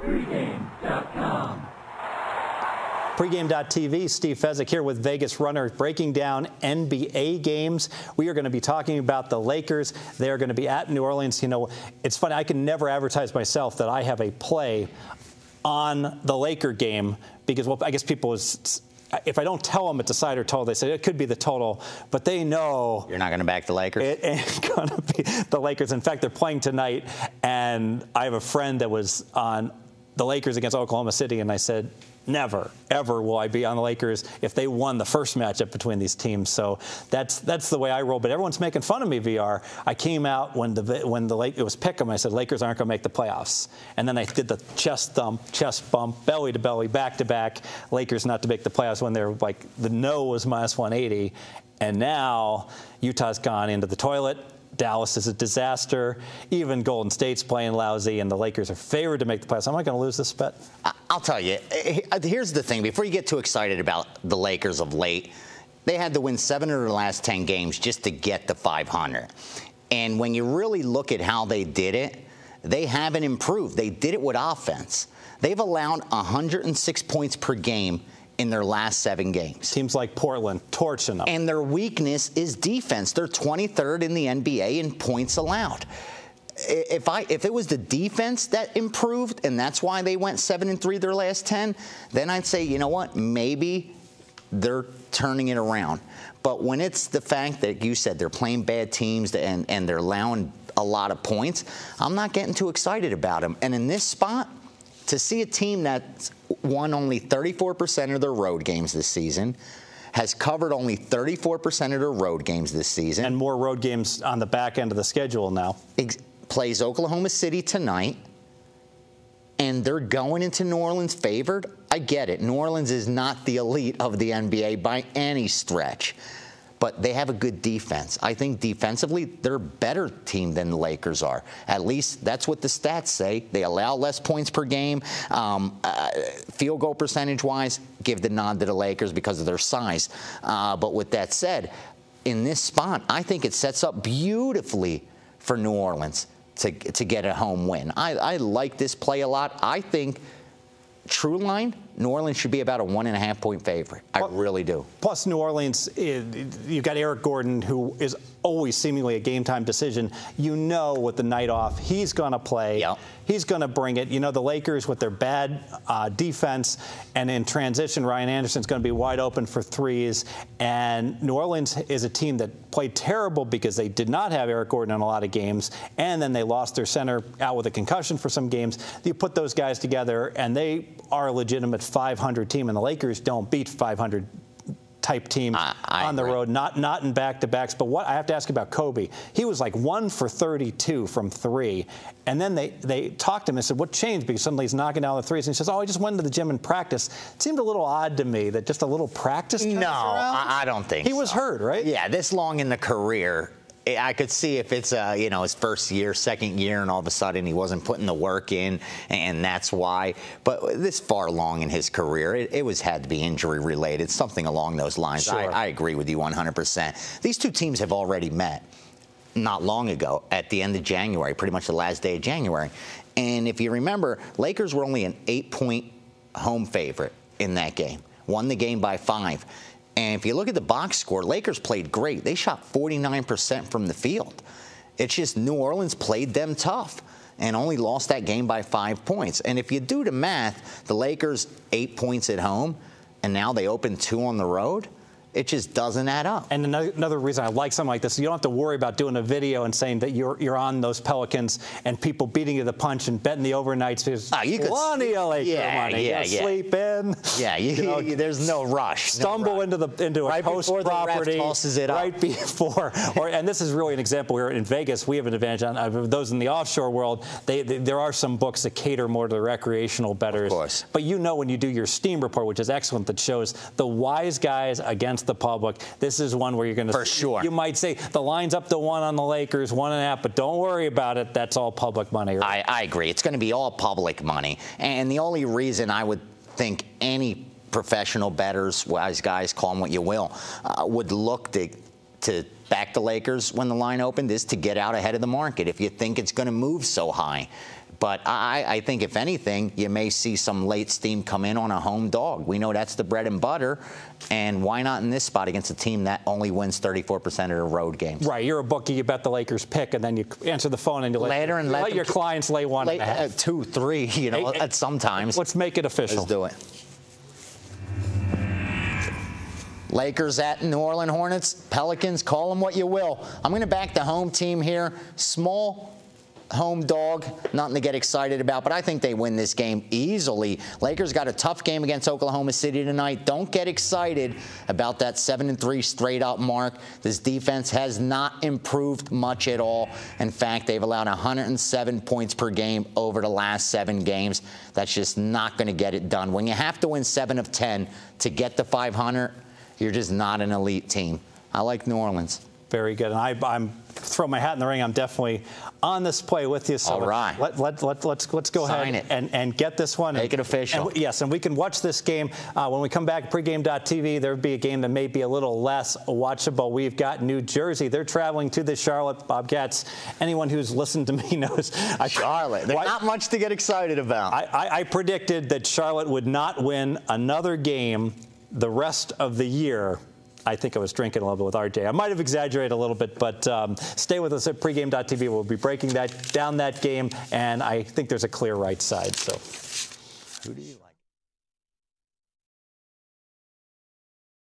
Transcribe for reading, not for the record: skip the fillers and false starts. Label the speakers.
Speaker 1: Pregame.com.
Speaker 2: Pregame.tv, Steve Fezzik here with Vegas Runner, breaking down NBA games. We are going to be talking about the Lakers. They are going to be at New Orleans. You know, it's funny, I can never advertise myself that I have a play on the Laker game because, well, I guess people, if I don't tell them it's a side or total, they say it could be the total, but they know.
Speaker 3: You're not going to back the Lakers?
Speaker 2: It ain't going to be the Lakers. In fact, they're playing tonight, and I have a friend that was on the Lakers against Oklahoma City, and I said, never, ever will I be on the Lakers if they won the first matchup between these teams. So that's the way I roll. But everyone's making fun of me, VR. I came out when it was pick'em. I said Lakers aren't going to make the playoffs, and then I did the chest thump, chest bump, belly to belly, back to back. Lakers not to make the playoffs when they're like the no was minus 180, and now Utah's gone into the toilet. Dallas is a disaster. Even Golden State's playing lousy, and the Lakers are favored to make the playoffs. Am I going to lose this bet?
Speaker 3: I'll tell you. Here's the thing. Before you get too excited about the Lakers of late, they had to win 7 of their last 10 games just to get to 500. And when you really look at how they did it, they haven't improved. They did it with offense. They've allowed 106 points per game in their last 7 games.
Speaker 2: Teams like Portland torching them.
Speaker 3: And their weakness is defense. They're 23rd in the NBA in points allowed. If it was the defense that improved, and that's why they went 7-3 their last 10, then I'd say, you know what, maybe they're turning it around. But when it's the fact that you said they're playing bad teams and they're allowing a lot of points, I'm not getting too excited about them. And in this spot, to see a team that's won only 34% of their road games this season, has covered only 34% of their road games this season.
Speaker 2: And more road games on the back end of the schedule now.
Speaker 3: Plays Oklahoma City tonight, and they're going into New Orleans favored. I get it. New Orleans is not the elite of the NBA by any stretch, but they have a good defense. I think defensively, they're a better team than the Lakers are. At least that's what the stats say. They allow less points per game. Field goal percentage-wise, give the nod to the Lakers because of their size. But with that said, in this spot, I think it sets up beautifully for New Orleans to get a home win. I like this play a lot. I think true line, New Orleans should be about a 1.5 point favorite. I really do.
Speaker 2: Plus, New Orleans, you've got Eric Gordon, who is always seemingly a game-time decision. You know, with the night off, he's going to play.
Speaker 3: Yep.
Speaker 2: He's going to bring it. You know, the Lakers with their bad defense, and in transition, Ryan Anderson's going to be wide open for threes. And New Orleans is a team that played terrible because they did not have Eric Gordon in a lot of games, and then they lost their center out with a concussion for some games. You put those guys together, and they are a legitimate 500 team, and the Lakers don't beat 500 type team on the road, not in back-to-backs. But what I have to ask about Kobe, he was like 1 for 32 from 3, and then they talked to him and said, what changed? Because suddenly he's knocking down the threes, and he says, oh, I just went to the gym and practiced. It seemed a little odd to me that just a little practice.
Speaker 3: No, I don't think
Speaker 2: he was hurt, right?
Speaker 3: Yeah, this long in the career, I could see if it's his first year, second year, and all of a sudden he wasn't putting the work in, and that's why. But this far along in his career, it had to be injury related, something along those lines.
Speaker 2: Sure.
Speaker 3: I agree with you 100%. These two teams have already met not long ago at the end of January, pretty much the last day of January. And if you remember, Lakers were only an 8-point home favorite in that game. Won the game by 5. And if you look at the box score, Lakers played great. They shot 49% from the field. It's just New Orleans played them tough and only lost that game by 5 points. And if you do the math, the Lakers 8 points at home, and now they open 2 on the road. It just doesn't add up.
Speaker 2: And another reason I like something like this, you don't have to worry about doing a video and saying that you're on those Pelicans and people beating you to the punch and betting the overnights. There's plenty of Laker money. You sleep in.
Speaker 3: Yeah, there's no rush.
Speaker 2: Stumble into a post property right before. And this is really an example here in Vegas. We have an advantage on those in the offshore world. There are some books that cater more to the recreational bettors.
Speaker 3: Of course.
Speaker 2: But you know when you do your Steam report, which is excellent, that shows the wise guys against the public. This is one where you're going to,
Speaker 3: for sure,
Speaker 2: you might say the line's up to 1 on the Lakers, 1.5, but don't worry about it. That's all public money. Right?
Speaker 3: I agree. It's going to be all public money. And the only reason I would think any professional bettors, wise guys, call them what you will, would look to back the Lakers when the line opened is to get out ahead of the market if you think it's going to move so high. But I think, if anything, you may see some late steam come in on a home dog. We know that's the bread and butter. And why not in this spot against a team that only wins 34% of their road games?
Speaker 2: Right. You're a bookie. You bet the Lakers pick, and then you answer the phone and you let your clients lay 1.5.
Speaker 3: 2, 3, at sometimes.
Speaker 2: Let's make it official.
Speaker 3: Let's do it. Lakers at New Orleans Hornets. Pelicans, call them what you will. I'm going to back the home team here. Small home dog, nothing to get excited about, but I think they win this game easily. Lakers got a tough game against Oklahoma City tonight. Don't get excited about that 7-3 straight up mark. This defense has not improved much at all. In fact, they've allowed 107 points per game over the last 7 games. That's just not going to get it done. When you have to win 7 of 10 to get to 500, you're just not an elite team. I like New Orleans.
Speaker 2: Very good. And I'm throw my hat in the ring. I'm definitely on this play with you. So
Speaker 3: all right.
Speaker 2: Let's go ahead and get this one.
Speaker 3: Make it official.
Speaker 2: Yes, and we can watch this game when we come back. Pregame.tv, there'll be a game that may be a little less watchable. We've got New Jersey. They're traveling to the Charlotte Bobcats. Anyone who's listened to me knows.
Speaker 3: Charlotte. There's not much to get excited about.
Speaker 2: I predicted that Charlotte would not win another game the rest of the year. I think I was drinking a little bit with RJ. I might have exaggerated a little bit, but stay with us at pregame.tv. We'll be breaking down that game, and I think there's a clear right side. So,
Speaker 3: who do you like?